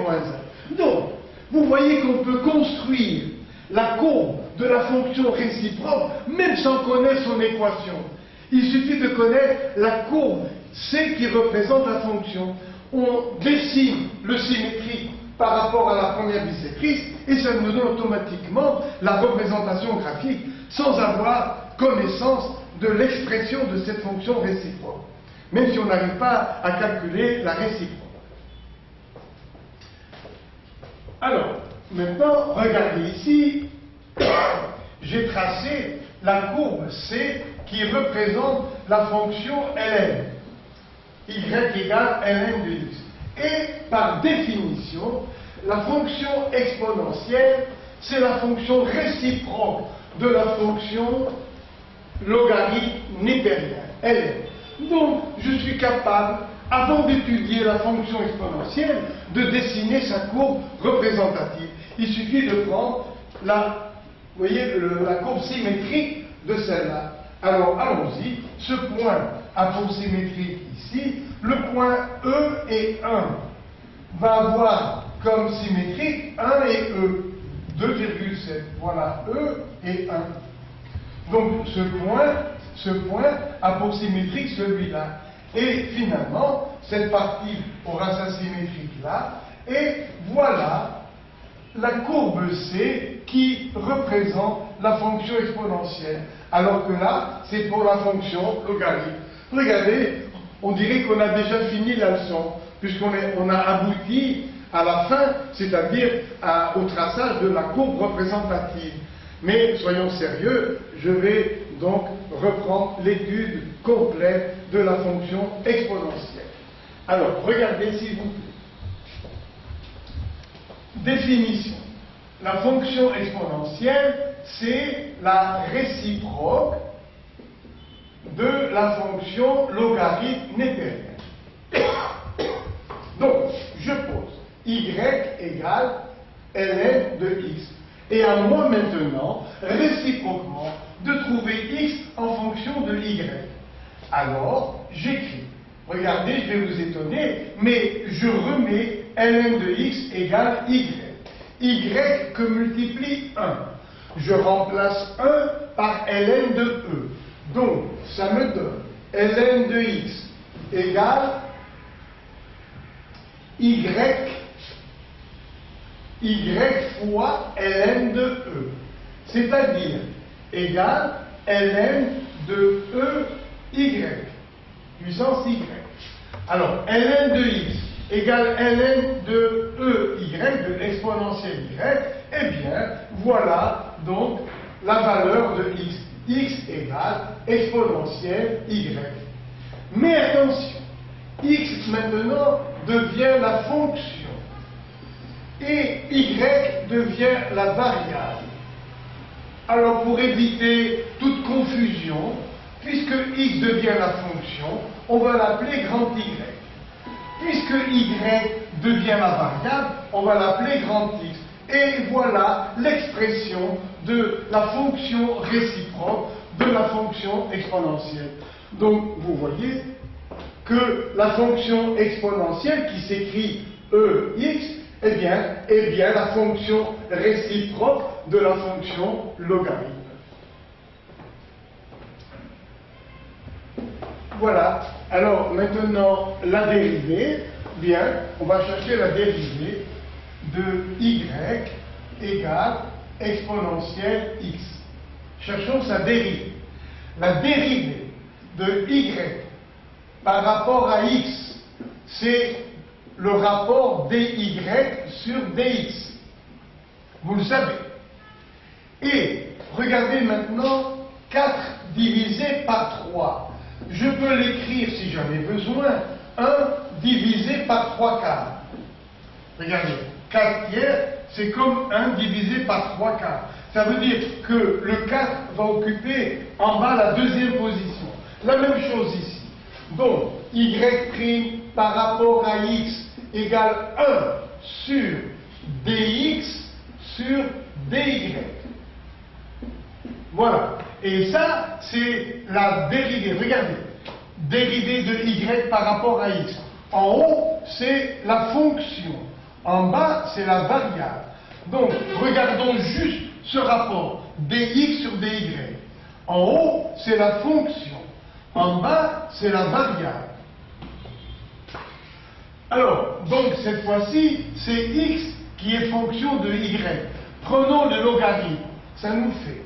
moins 1. Donc, vous voyez qu'on peut construire la courbe de la fonction réciproque même sans connaître son équation. Il suffit de connaître la courbe C qui représente la fonction. On dessine le symétrique par rapport à la première bisectrice et ça nous donne automatiquement la représentation graphique sans avoir connaissance de l'expression de cette fonction réciproque, même si on n'arrive pas à calculer la réciproque. Alors, maintenant, regardez ici, j'ai tracé la courbe C qui représente la fonction ln, y égale ln de x. Et par définition, la fonction exponentielle, c'est la fonction réciproque de la fonction logarithme népérien, ln. Donc, je suis capable, avant d'étudier la fonction exponentielle, de dessiner sa courbe représentative. Il suffit de prendre la, vous voyez, la courbe symétrique de celle-là. Alors, allons-y. Ce point aposymétrique ici, le point E et 1 va avoir comme symétrique 1 et E, 2,7. Voilà, E et 1. Donc, ce point aposymétrique, celui-là. Et finalement, cette partie aura sa symétrique là. Et voilà la courbe C qui représente la fonction exponentielle. Alors que là, c'est pour la fonction logarithme. Regardez, on dirait qu'on a déjà fini la leçon, puisqu'on a abouti à la fin, c'est-à-dire au traçage de la courbe représentative. Mais soyons sérieux, je vais donc reprendre l'étude complète de la fonction exponentielle. Alors, regardez s'il vous plaît. Définition. La fonction exponentielle, c'est la réciproque de la fonction logarithme népérienne. Donc, je pose y égale ln de x. Et à moi maintenant, réciproquement, de trouver x en fonction de y. Alors, j'écris. Regardez, je vais vous étonner, mais je remets ln de x égale y. Y que multiplie 1. Je remplace 1 par ln de e. Donc, ça me donne ln de x égale y fois ln de e. C'est-à-dire égale ln de e y, puissance y. Alors, ln de x égale ln de e y, de l'exponentielle y, eh bien, voilà donc la valeur de x. X égale exponentielle y. Mais attention, x maintenant devient la fonction et y devient la variable. Alors pour éviter toute confusion, puisque x devient la fonction, on va l'appeler grand y. Puisque y devient la variable, on va l'appeler grand x. Et voilà l'expression de la fonction réciproque de la fonction exponentielle. Donc vous voyez que la fonction exponentielle qui s'écrit ex, est bien la fonction réciproque de la fonction logarithme. Voilà. Alors maintenant, la dérivée, bien, on va chercher la dérivée de y égale exponentielle x. Cherchons sa dérivée. La dérivée de y par rapport à x, c'est le rapport dy sur dx. Vous le savez. Et regardez maintenant 4 divisé par 3. Je peux l'écrire, si j'en ai besoin, 1 divisé par 3 quarts. Regardez, 4 tiers, c'est comme 1 divisé par 3 quarts. Ça veut dire que le 4 va occuper en bas la deuxième position. La même chose ici. Donc, y' par rapport à x égale 1 sur dx sur dy. Voilà. Et ça, c'est la dérivée. Regardez. Dérivée de y par rapport à x. En haut, c'est la fonction. En bas, c'est la variable. Donc, regardons juste ce rapport, dx sur dy. En haut, c'est la fonction. En bas, c'est la variable. Alors, donc, cette fois-ci, c'est x qui est fonction de y. Prenons le logarithme. Ça nous fait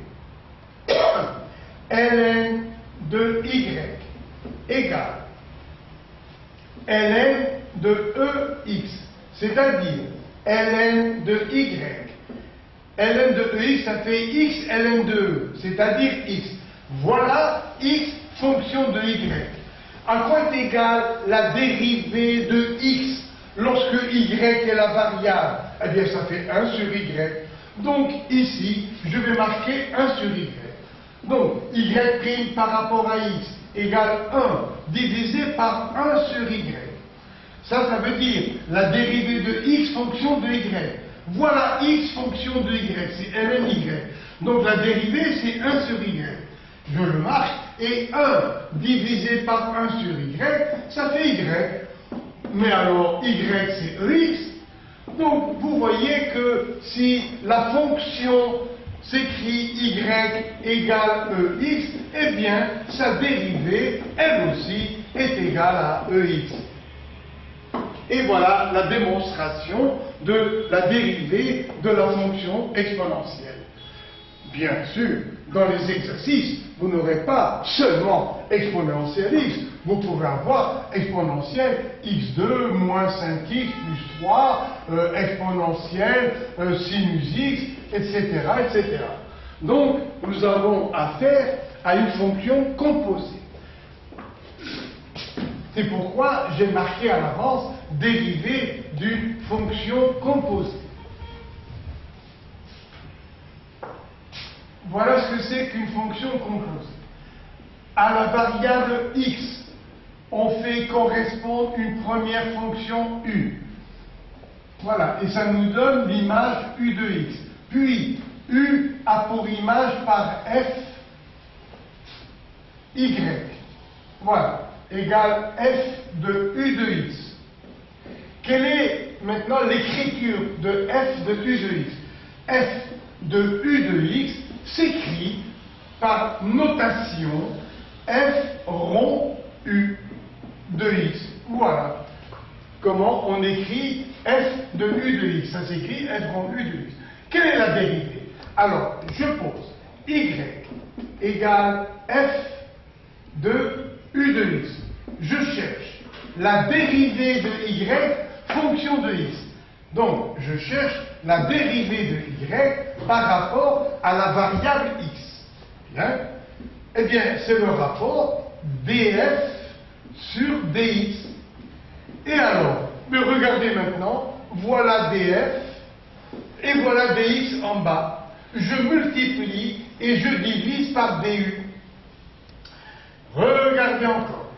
ln de y égale ln de ex, c'est-à-dire ln de y. ln de ex, ça fait x ln de e, c'est-à-dire x. Voilà x fonction de y. À quoi est égale la dérivée de x lorsque y est la variable? Eh bien, ça fait 1 sur y. Donc, ici, je vais marquer 1 sur y. Donc, y' par rapport à x égale 1 divisé par 1 sur y. Ça veut dire la dérivée de x fonction de y. Voilà x fonction de y, c'est ln y. Donc, la dérivée, c'est 1 sur y. Je le marque, et 1 divisé par 1 sur y, ça fait y. Mais alors, y, c'est ex. Donc, vous voyez que si la fonction s'écrit y égale ex, eh bien, sa dérivée, elle aussi, est égale à ex. Et voilà la démonstration de la dérivée de la fonction exponentielle. Bien sûr, dans les exercices, vous n'aurez pas seulement exponentielle x, vous pourrez avoir exponentielle x2 moins 5x plus 3, exponentielle sinus x, etc., etc. Donc, nous avons affaire à une fonction composée. C'est pourquoi j'ai marqué à l'avance dérivée d'une fonction composée. Voilà ce que c'est qu'une fonction composée. À la variable x, on fait correspondre une première fonction u. Voilà, et ça nous donne l'image u de x. Puis, u a pour image par f y. Voilà, égale f de u de x. Quelle est maintenant l'écriture de f de u de x? F de u de x s'écrit par notation f rond u de x. Voilà comment on écrit f de u de x. Ça s'écrit f rond u de x. Quelle est la dérivée? Alors, je pose y égale f de u de x. Je cherche la dérivée de y fonction de x. Donc, je cherche la dérivée de y par rapport à la variable x. Bien. Eh bien, c'est le rapport df sur dx. Et alors, mais regardez maintenant, voilà df et voilà dx en bas. Je multiplie et je divise par du. Regardez encore.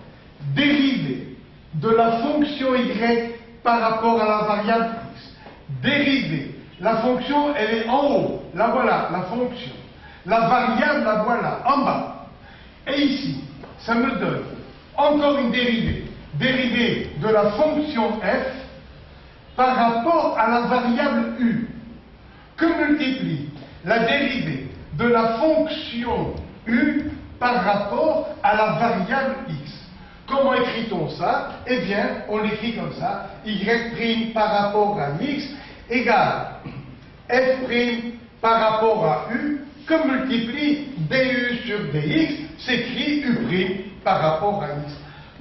Dérivée de la fonction y par rapport à la variable x. Dérivée. La fonction, elle est en haut. La voilà, la fonction. La variable, la voilà, en bas. Et ici, ça me donne encore une dérivée. Dérivée de la fonction f par rapport à la variable u. Que multiplie la dérivée de la fonction u par rapport à la variable x. Comment écrit-on ça? Eh bien, on l'écrit comme ça. Y' par rapport à x égale f' par rapport à u que multiplie du sur dx, s'écrit u' par rapport à x.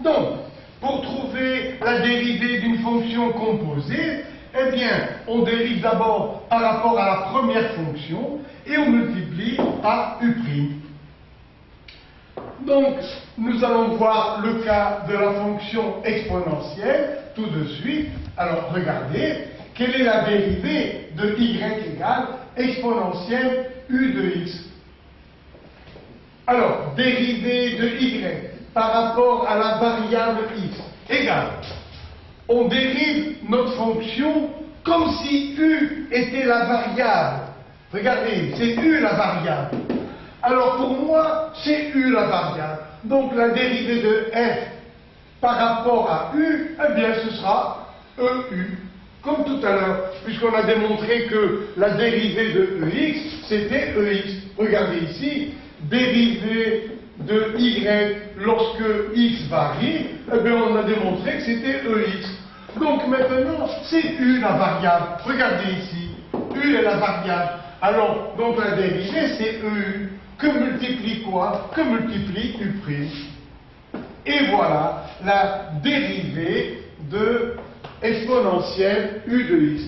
Donc, pour trouver la dérivée d'une fonction composée, eh bien, on dérive d'abord par rapport à la première fonction et on multiplie par u'. Donc, nous allons voir le cas de la fonction exponentielle tout de suite. Alors, regardez, quelle est la dérivée de y égale exponentielle u de x? Alors, dérivée de y par rapport à la variable x égale. On dérive notre fonction comme si u était la variable. Regardez, c'est u la variable. Alors pour moi, c'est u la variable. Donc la dérivée de f par rapport à u, eh bien ce sera eu. comme tout à l'heure, puisqu'on a démontré que la dérivée de EX, c'était EX. Regardez ici, dérivée de Y lorsque X varie, eh bien on a démontré que c'était EX. Donc maintenant, c'est U la variable. Regardez ici, U est la variable. Alors, donc la dérivée, c'est EU. Que multiplie quoi? Que multiplie U'. Et voilà la dérivée de exponentielle U de X.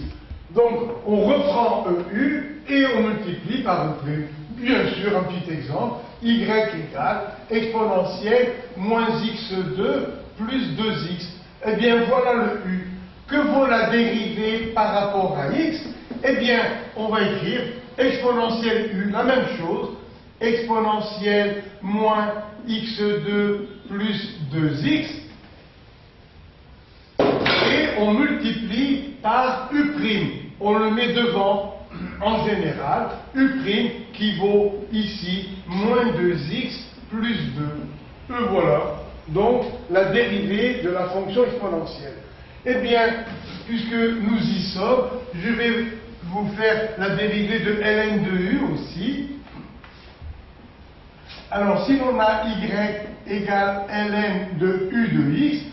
Donc, on reprend EU et on multiplie par E'. Bien sûr, un petit exemple, Y égale exponentielle moins X2 plus 2X. Eh bien, voilà le U. Que vaut la dérivée par rapport à X? Eh bien, on va écrire exponentielle U, la même chose, exponentielle moins X2 plus 2X, et on multiplie par U'. On le met devant, en général, U' qui vaut ici moins 2X plus 2. Et voilà, donc, la dérivée de la fonction exponentielle. Eh bien, puisque nous y sommes, je vais vous faire la dérivée de ln de U aussi. Alors, si l'on a Y égale ln de U de X,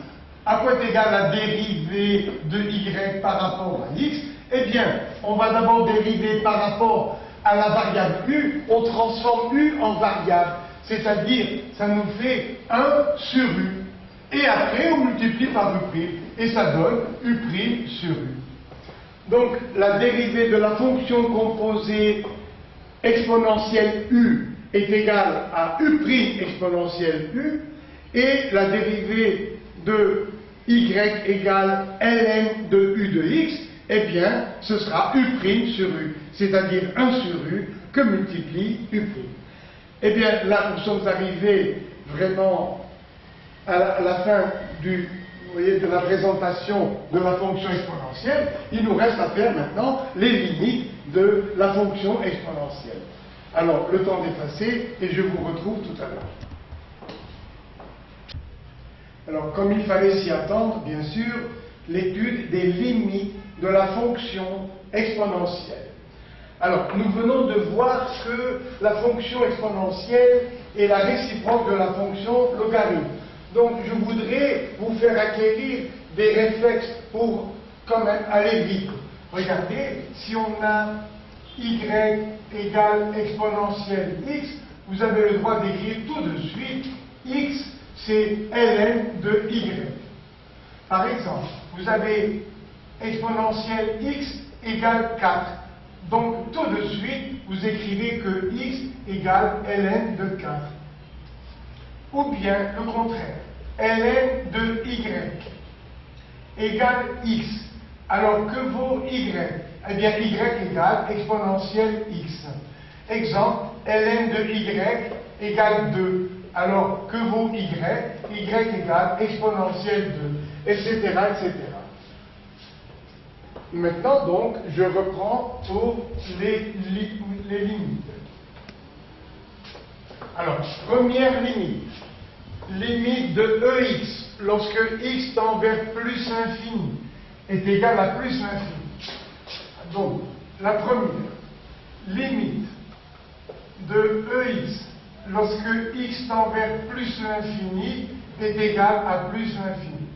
à quoi est égale la dérivée de Y par rapport à X? Eh bien, on va d'abord dériver par rapport à la variable U, on transforme U en variable, c'est-à-dire, ça nous fait 1 sur U. Et après, on multiplie par U', et ça donne U' sur U. Donc, la dérivée de la fonction composée exponentielle U est égale à U' exponentielle U, et la dérivée de Y égale ln de U de X, eh bien, ce sera U' sur U, c'est-à-dire 1 sur U que multiplie U'. Eh bien, là, nous sommes arrivés vraiment à la fin de la présentation de la fonction exponentielle. Il nous reste à faire maintenant les limites de la fonction exponentielle. Alors, le temps est passé et je vous retrouve tout à l'heure. Alors, comme il fallait s'y attendre, bien sûr, l'étude des limites de la fonction exponentielle. Alors, nous venons de voir que la fonction exponentielle est la réciproque de la fonction logarithme. Donc, je voudrais vous faire acquérir des réflexes pour quand même aller vite. Regardez, si on a Y égale exponentielle X, vous avez le droit d'écrire tout de suite X, c'est ln de Y. Par exemple, vous avez exponentielle X égale 4. Donc, tout de suite, vous écrivez que X égale ln de 4. Ou bien, le contraire, ln de Y égale X. Alors, que vaut Y? Eh bien, Y égale exponentielle X. Exemple, ln de Y égale 2. Alors, que vaut Y? Y égale exponentielle 2, etc., etc. Maintenant, donc, je reprends pour les limites. Alors, première limite. Limite de EX, lorsque x tend vers plus l'infini, est égal à plus l'infini. Donc, la première, limite de EX, lorsque x tend vers plus l'infini, est égal à plus l'infini.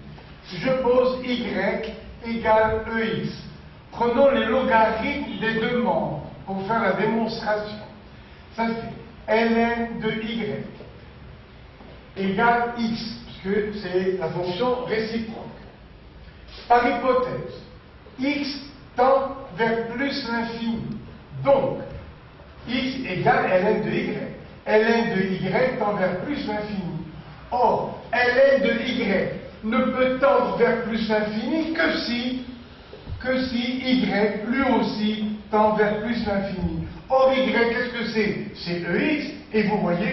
Je pose y égale EX. Prenons les logarithmes des deux membres pour faire la démonstration. Ça fait ln de y égale x, puisque c'est la fonction réciproque. Par hypothèse, x tend vers plus l'infini. Donc, x égale ln de y. Ln de y tend vers plus l'infini. Or, ln de y ne peut tendre vers plus l'infini que si y, lui aussi, tend vers plus l'infini. Or, y, qu'est-ce que c'est? C'est EX, et vous voyez